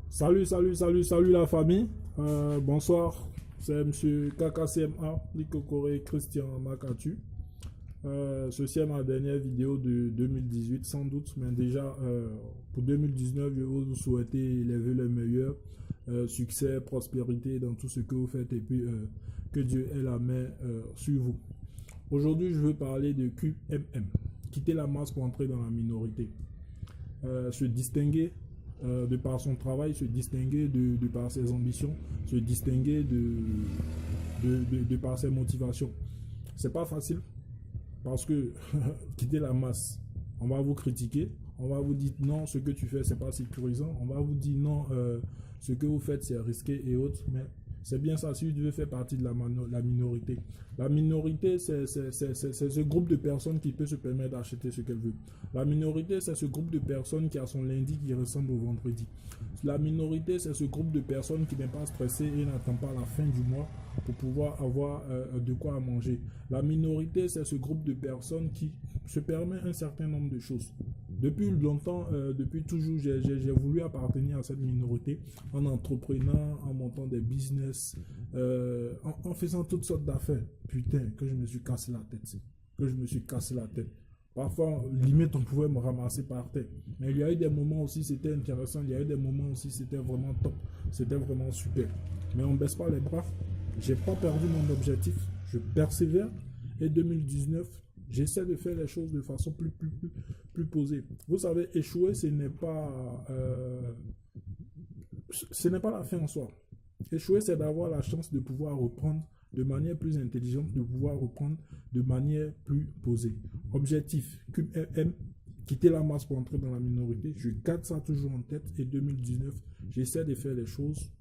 Salut la famille. Bonsoir, c'est Monsieur KKCMA, Likokore Christian Makatu. Ceci est ma dernière vidéo de 2018 sans doute, mais déjà pour 2019, je vous souhaiter les vœux les meilleurs, succès, prospérité dans tout ce que vous faites et puis que Dieu ait la main sur vous. Aujourd'hui, je veux parler de QMM, quitter la masse pour entrer dans la minorité, se distinguer de par son travail, se distinguer de par ses ambitions, se distinguer de par ses motivations. C'est pas facile parce que quitter la masse, on va vous critiquer, on va vous dire non, ce que tu fais c'est pas sécurisant, on va vous dire non, ce que vous faites c'est risqué et autres, mais c'est bien ça si tu veux faire partie de la minorité. La minorité, c'est ce groupe de personnes qui peut se permettre d'acheter ce qu'elle veut. La minorité, c'est ce groupe de personnes qui a son lundi qui ressemble au vendredi. La minorité, c'est ce groupe de personnes qui n'est pas stressé et n'attend pas la fin du mois pour pouvoir avoir de quoi manger. La minorité, c'est ce groupe de personnes qui se permet un certain nombre de choses. Depuis longtemps, depuis toujours, j'ai voulu appartenir à cette minorité en entreprenant, en montant des business, en faisant toutes sortes d'affaires. Putain, que je me suis cassé la tête. Parfois, limite, on pouvait me ramasser par terre. Mais il y a eu des moments aussi, c'était intéressant. Il y a eu des moments aussi, c'était vraiment top. C'était vraiment super. Mais on ne baisse pas les bras. J'ai pas perdu mon objectif. Je persévère. Et 2019, j'essaie de faire les choses de façon plus posée. Vous savez, échouer, ce n'est pas la fin en soi. Échouer, c'est d'avoir la chance de pouvoir reprendre de manière plus intelligente, de pouvoir reprendre de manière plus posée. Objectif, QMM, quitter la masse pour entrer dans la minorité. Je garde ça toujours en tête. Et 2019, j'essaie de faire les choses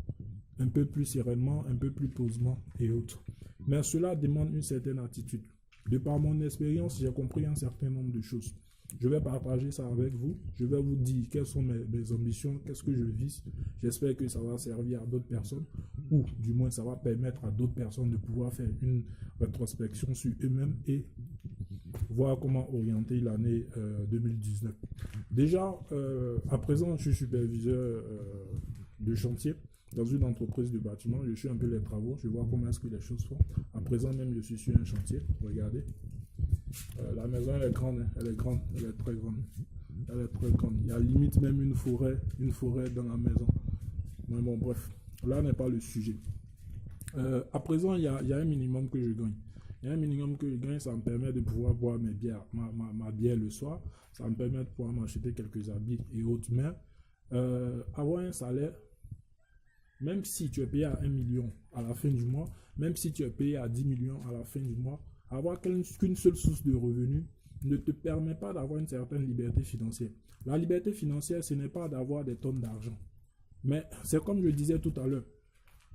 un peu plus sereinement, un peu plus posément et autres. Mais cela demande une certaine attitude. De par mon expérience, j'ai compris un certain nombre de choses. Je vais partager ça avec vous. Je vais vous dire quelles sont mes ambitions, qu'est-ce que je vise. J'espère que ça va servir à d'autres personnes ou du moins ça va permettre à d'autres personnes de pouvoir faire une rétrospection sur eux-mêmes et voir comment orienter l'année 2019. Déjà, à présent, je suis superviseur de chantier dans une entreprise de bâtiment. Je suis un peu les travaux, je vois comment est-ce que les choses font. À présent même, je suis sur un chantier. Regardez. La maison elle est grande, elle est très grande. Elle est très grande. Il y a limite même une forêt dans la maison. Mais bon, bref, là n'est pas le sujet. À présent, il y a un minimum que je gagne. Il y a un minimum que je gagne, ça me permet de pouvoir boire mes bières, ma bière le soir. Ça me permet de pouvoir m'acheter quelques habits et autres. Mais avoir un salaire, même si tu es payé à 1 million à la fin du mois, même si tu es payé à 10 millions à la fin du mois, avoir qu'une seule source de revenus ne te permet pas d'avoir une certaine liberté financière. La liberté financière, ce n'est pas d'avoir des tonnes d'argent. Mais c'est comme je disais tout à l'heure,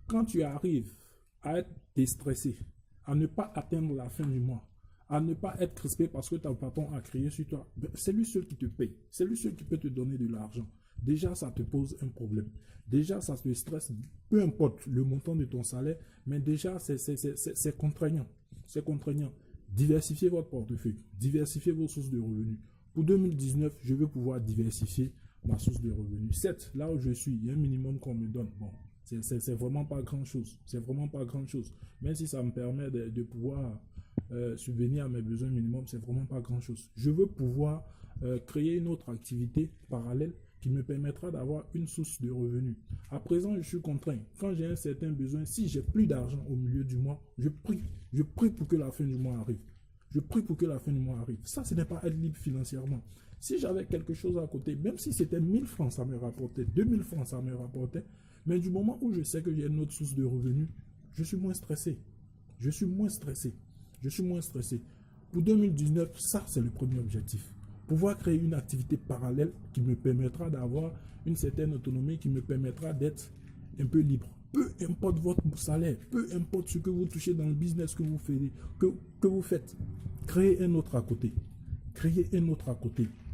quand tu arrives à être déstressé, à ne pas atteindre la fin du mois, à ne pas être crispé parce que ton patron a crié sur toi, c'est lui seul qui te paye, c'est lui seul qui peut te donner de l'argent. Déjà, ça te pose un problème. Déjà, ça te stresse, peu importe le montant de ton salaire, mais déjà, c'est contraignant. C'est contraignant. Diversifiez votre portefeuille, diversifiez vos sources de revenus. Pour 2019, je veux pouvoir diversifier ma source de revenus. Certes, là où je suis, il y a un minimum qu'on me donne. Bon, c'est vraiment pas grand-chose. C'est vraiment pas grand-chose. Même si ça me permet de pouvoir subvenir à mes besoins minimums, c'est vraiment pas grand-chose. Je veux pouvoir créer une autre activité parallèle qui me permettra d'avoir une source de revenus. À présent, je suis contraint. Quand j'ai un certain besoin, si j'ai plus d'argent au milieu du mois, je prie pour que la fin du mois arrive. Je prie pour que la fin du mois arrive. Ça, ce n'est pas être libre financièrement. Si j'avais quelque chose à côté, même si c'était 1000 francs, ça me rapportait, 2000 francs, ça me rapportait, mais du moment où je sais que j'ai une autre source de revenus, je suis moins stressé. Je suis moins stressé. Pour 2019, ça, c'est le premier objectif. Pouvoir créer une activité parallèle qui me permettra d'avoir une certaine autonomie, qui me permettra d'être un peu libre. Peu importe votre salaire, peu importe ce que vous touchez dans le business que vous faites, créez un autre à côté.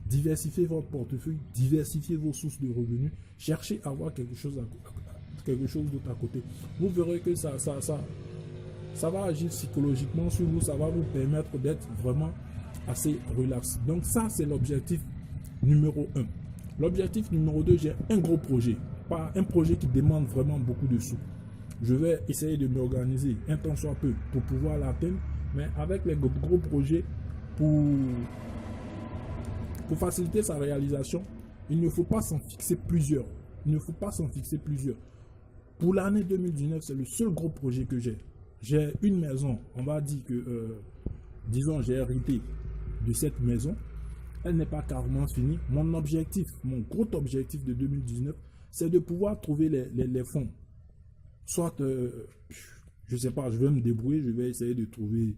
Diversifiez votre portefeuille, diversifiez vos sources de revenus, cherchez à avoir quelque chose d'autre à côté. Vous verrez que ça va agir psychologiquement sur vous, ça va vous permettre d'être vraiment assez relax. Donc ça, c'est l'objectif numéro 1. L'objectif numéro 2, j'ai un gros projet. pas un projet qui demande vraiment beaucoup de sous. Je vais essayer de m'organiser un temps soit peu pour pouvoir l'atteindre, mais avec les gros projets, pour faciliter sa réalisation, il ne faut pas s'en fixer plusieurs. Il ne faut pas s'en fixer plusieurs. Pour l'année 2019, c'est le seul gros projet que j'ai. J'ai une maison, on va dire que, disons, j'ai hérité de cette maison. Elle n'est pas carrément finie. Mon objectif, mon gros objectif de 2019, c'est de pouvoir trouver les fonds. Soit, je ne sais pas, je vais me débrouiller, je vais essayer de trouver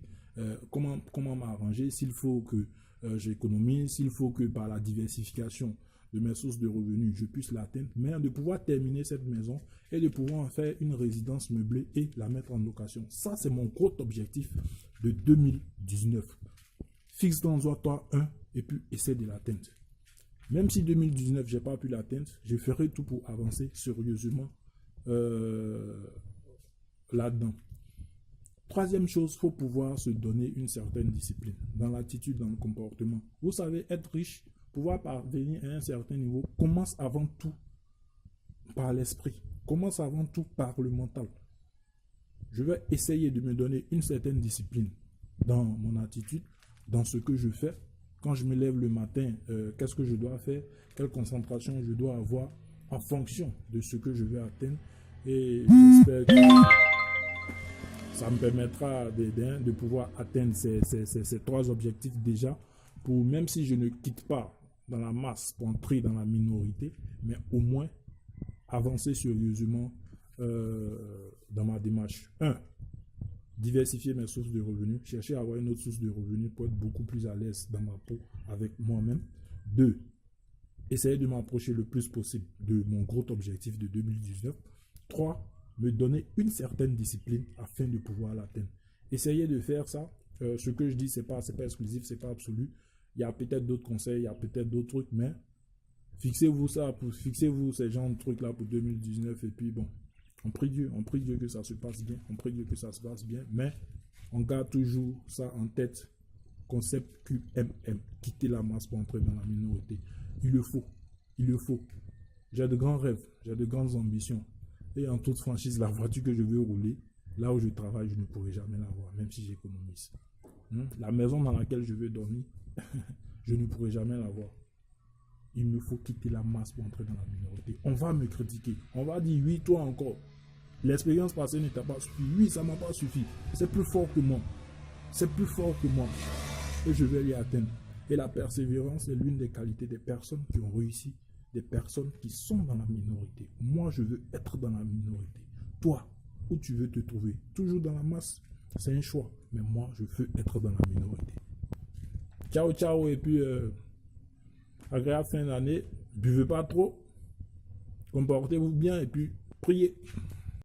comment m'arranger, s'il faut que j'économise, s'il faut que par la diversification de mes sources de revenus, je puisse l'atteindre, mais de pouvoir terminer cette maison et de pouvoir en faire une résidence meublée et la mettre en location. Ça, c'est mon gros objectif de 2019. Fixe dans toi un et puis essaie de l'atteindre. Même si 2019, je n'ai pas pu l'atteindre, je ferai tout pour avancer sérieusement là-dedans. Troisième chose, il faut pouvoir se donner une certaine discipline dans l'attitude, dans le comportement. Vous savez, être riche, pouvoir parvenir à un certain niveau, commence avant tout par l'esprit, commence avant tout par le mental. Je vais essayer de me donner une certaine discipline dans mon attitude, dans ce que je fais. Quand je me lève le matin, qu'est-ce que je dois faire, quelle concentration je dois avoir en fonction de ce que je vais atteindre. Et j'espère que ça me permettra de pouvoir atteindre ces trois objectifs déjà, pour même si je ne quitte pas dans la masse pour entrer dans la minorité, mais au moins avancer sérieusement dans ma démarche. 1. Diversifier mes sources de revenus, chercher à avoir une autre source de revenus pour être beaucoup plus à l'aise dans ma peau avec moi-même. 2. Essayer de m'approcher le plus possible de mon gros objectif de 2019. 3. Me donner une certaine discipline afin de pouvoir l'atteindre. Essayez de faire ça. Ce que je dis, c'est pas exclusif, c'est pas absolu. Il y a peut-être d'autres conseils, il y a peut-être d'autres trucs, mais fixez-vous ça, fixez-vous ces genres de trucs-là pour 2019 et puis bon, on prie Dieu que ça se passe bien, on prie Dieu que ça se passe bien, mais on garde toujours ça en tête. Concept QMM, quitter la masse pour entrer dans la minorité. Il le faut. J'ai de grands rêves, j'ai de grandes ambitions. Et en toute franchise, la voiture que je veux rouler, là où je travaille, je ne pourrai jamais l'avoir, même si j'économise. La maison dans laquelle je veux dormir, je ne pourrai jamais l'avoir. Il me faut quitter la masse pour entrer dans la minorité. On va me critiquer. On va dire, oui, toi encore. L'expérience passée ne t'a pas suffi. Oui, ça ne m'a pas suffi. C'est plus fort que moi. C'est plus fort que moi. Et je vais l'y atteindre. Et la persévérance est l'une des qualités des personnes qui ont réussi, des personnes qui sont dans la minorité. Moi, je veux être dans la minorité. Toi, où tu veux te trouver? Toujours dans la masse, c'est un choix. Mais moi, je veux être dans la minorité. Ciao, ciao. Et puis, agréable fin d'année. Buvez pas trop. Comportez-vous bien et puis, priez.